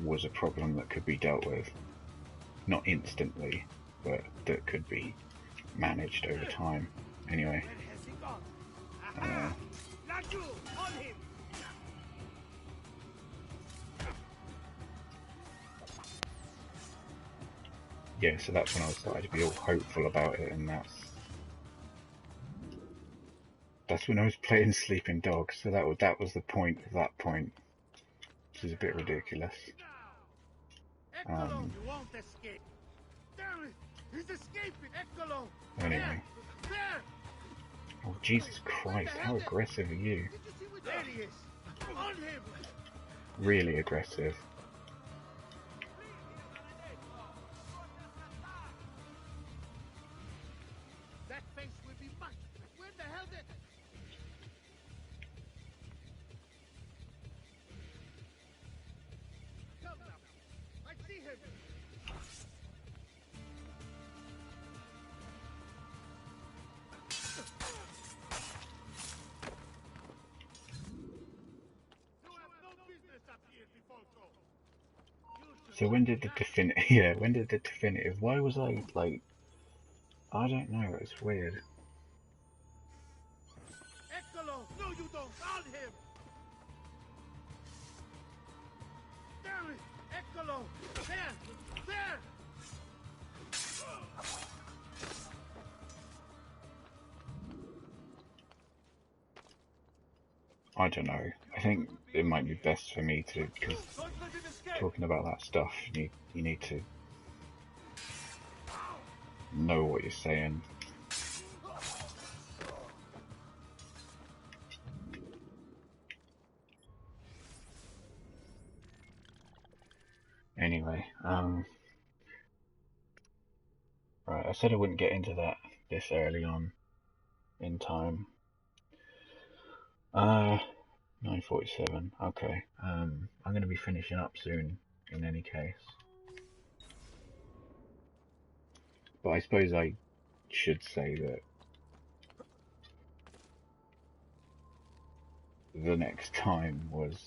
was a problem that could be dealt with. Not instantly, but that could be managed over time. Anyway. Yeah, so that's when I started to be all hopeful about it, and that's when I was playing Sleeping Dogs. So that was the point of that point, which is a bit ridiculous. Anyway. Oh Jesus Christ! How aggressive are you? Really aggressive. So when did the definitive? Yeah, when did the definitive? Why was I like? I don't know. It's weird. No, you don't. On him. Damn it, Eccolo. There. I don't know. I think it might be best for me to, because talking about that stuff, you need to know what you're saying. Anyway, right, I said I wouldn't get into that this early on in time. 9:47. Okay. I'm going to be finishing up soon, in any case. But I suppose I should say that the next time was...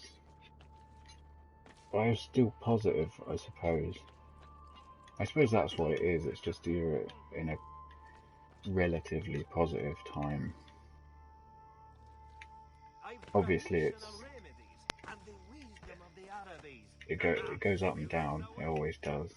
I was still positive, I suppose. I suppose that's what it is. It's just you're in a relatively positive time. Obviously, it goes up and down. It always does.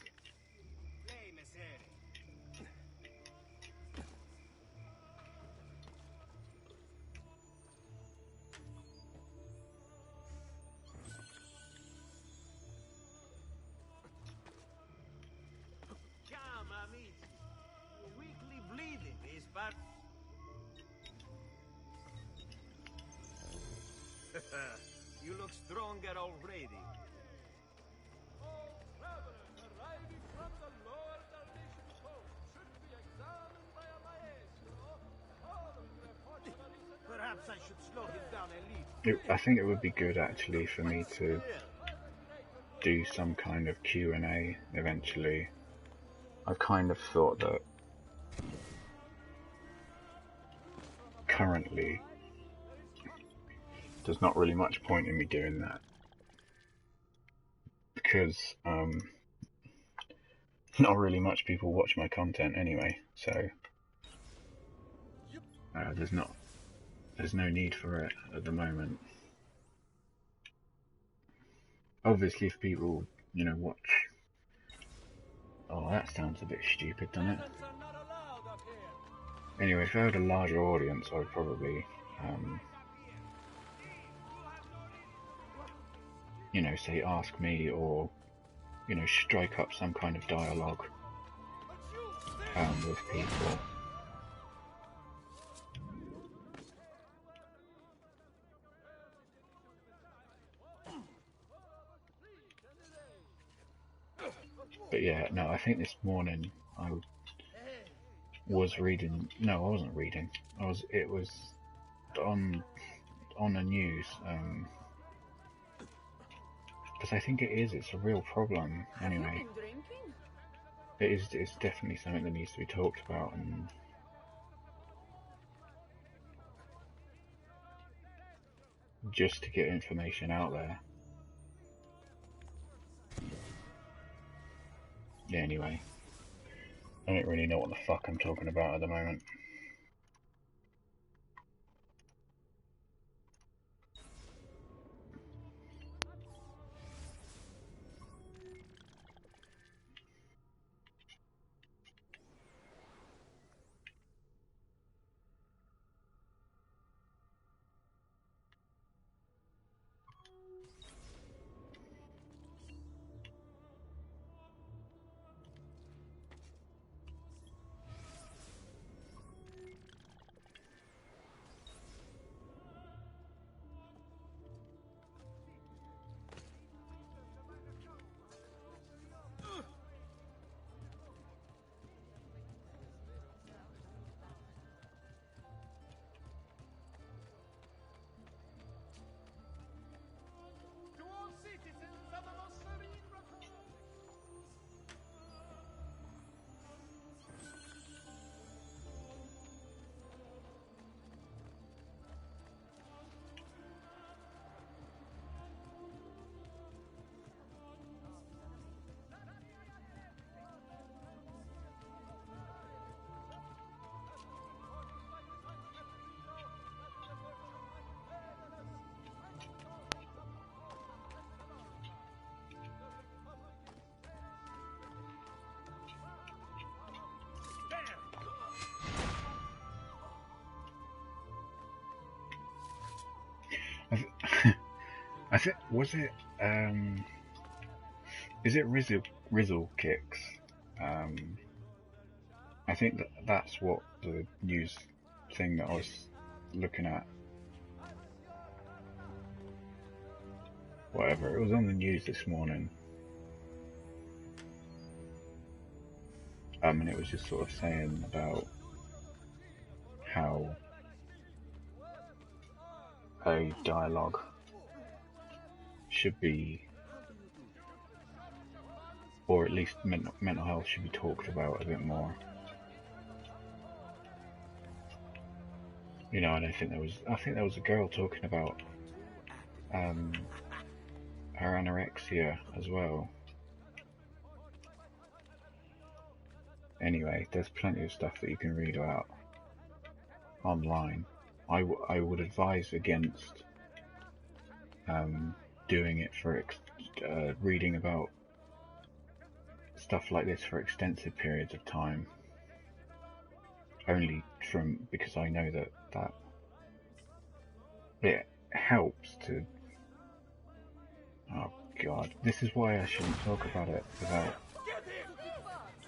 Weekly bleeding is bad. You look stronger already. All travelers arriving from the lower Dalmatian coast should be examined by a maestro. Perhaps I should slow him down a little. I think it would be good actually for me to do some kind of Q&A eventually. I've kind of thought that currently there's not really much point in me doing that, because not really much people watch my content anyway, so there's no need for it at the moment. Obviously, if people, watch... Oh, that sounds a bit stupid, doesn't it? Anyway, if I had a larger audience, I would probably, say ask me, or, strike up some kind of dialogue with people. But yeah, no, I think this morning I was reading. No, I wasn't reading. It was on the news. Because I think it's a real problem. Anyway, it's definitely something that needs to be talked about, and just to get information out there. Yeah, anyway. I don't really know what the fuck I'm talking about at the moment. To all citizens of the most serene republic. I think was it is it Rizzle Kicks? I think that's what the news thing that I was looking at. Whatever, it was on the news this morning. And it was just sort of saying about how a dialogue should be, or at least mental health should be talked about a bit more. You know, and I think there was a girl talking about her anorexia as well. Anyway, there's plenty of stuff that you can read about online. I would advise against doing it for reading about stuff like this for extensive periods of time. Only because I know that it helps to. Oh God, this is why I shouldn't talk about it without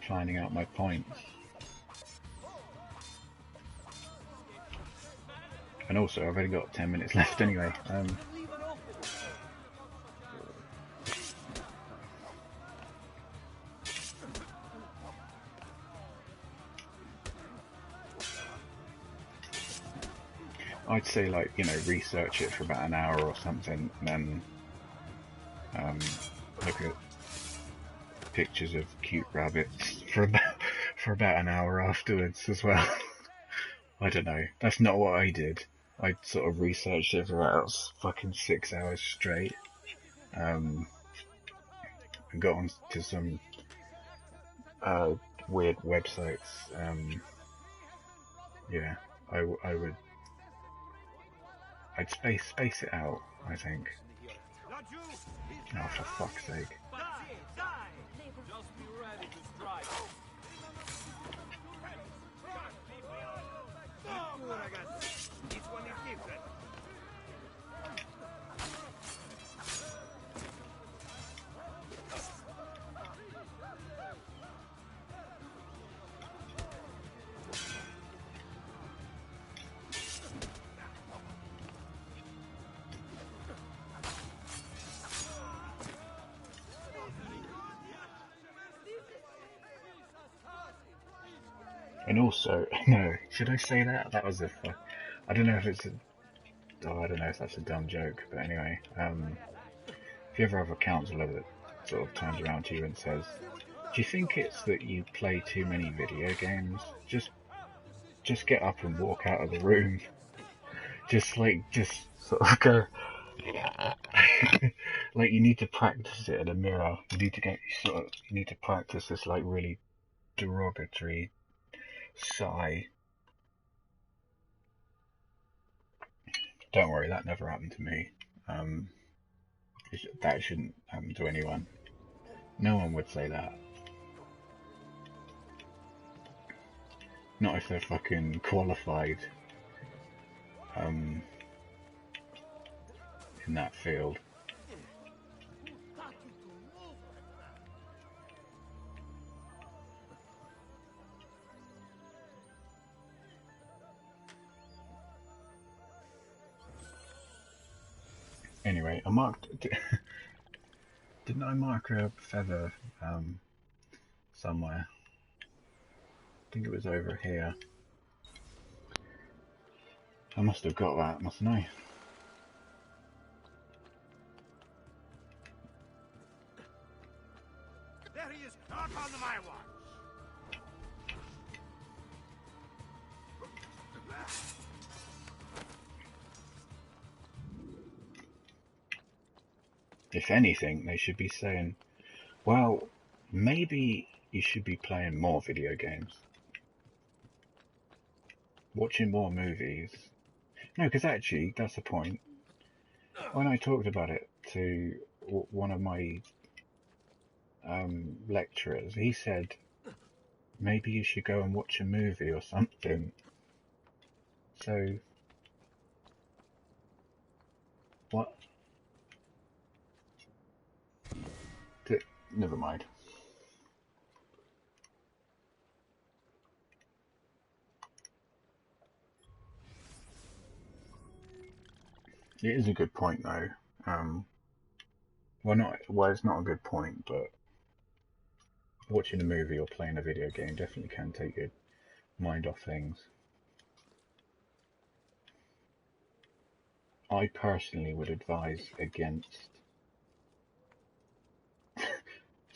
finding out my points. And also, I've only got 10 minutes left anyway. I'd say, like, you know, research it for about an hour or something, and then look at pictures of cute rabbits for about an hour afterwards as well. I don't know. That's not what I did. I sort of researched it for about fucking 6 hours straight. And got on to some weird websites. Yeah, I'd space it out, I think. Oh, for fuck's sake. Just be ready to strike. This one is different. And also, no, should I say that? That was I don't know if it's I don't know if that's a dumb joke, but anyway, if you ever have a counsellor that sort of turns around to you and says, do you think it's that you play too many video games? Just get up and walk out of the room. Just sort of go, Like you need to practice it in a mirror. You need to get you need to practice this like really derogatory sigh. Don't worry, that never happened to me. Um, that shouldn't happen to anyone. No one would say that. Not if they're fucking qualified in that field. Anyway, I marked. Didn't I mark a feather somewhere? I think it was over here. I must have got that, mustn't I? There he is, not on my watch. If anything, they should be saying, well, maybe you should be playing more video games. Watching more movies. No, because actually, that's the point. When I talked about it to one of my lecturers, he said, maybe you should go and watch a movie or something. So, what? Never mind. It is a good point, though. Well, it's not a good point, but watching a movie or playing a video game definitely can take your mind off things. I personally would advise against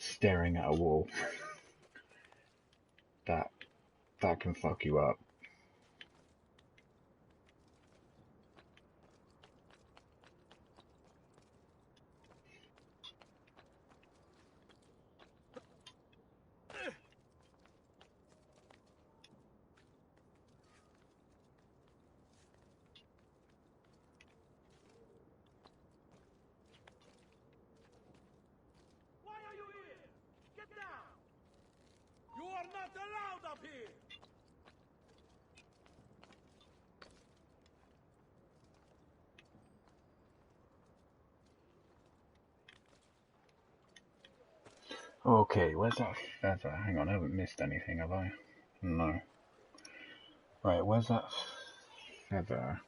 staring at a wall. that can fuck you up. Why are you here? Get down! You are not allowed up here! Okay, where's that feather? Hang on, I haven't missed anything, have I? No. Right, where's that feather?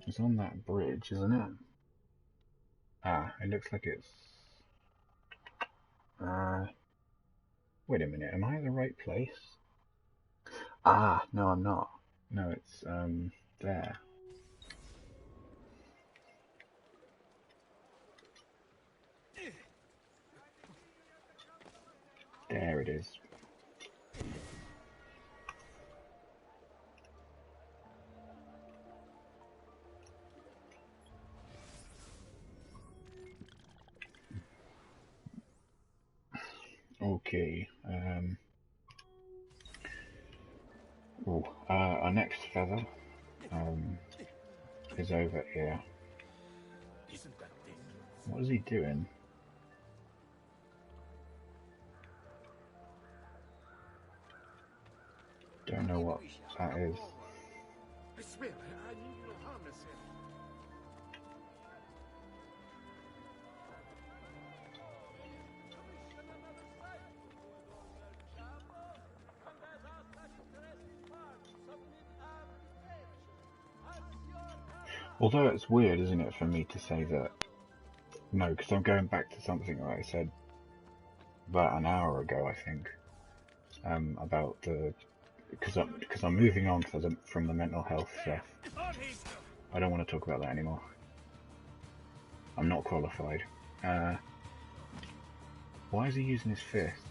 It's on that bridge, isn't it? Ah, it looks like it's... wait a minute, am I at the right place? Ah, no, I'm not. No, it's, there. There it is. Okay, our next feather, is over here. Isn't that dangerous? What is he doing? Don't know what that is. I swear, I mean no harm, monsieur. Although it's weird, isn't it, for me to say that? No, because I'm going back to something that I said about an hour ago, I think, about the because I'm moving on from the mental health stuff. I don't want to talk about that anymore. I'm not qualified. Why is he using his fist?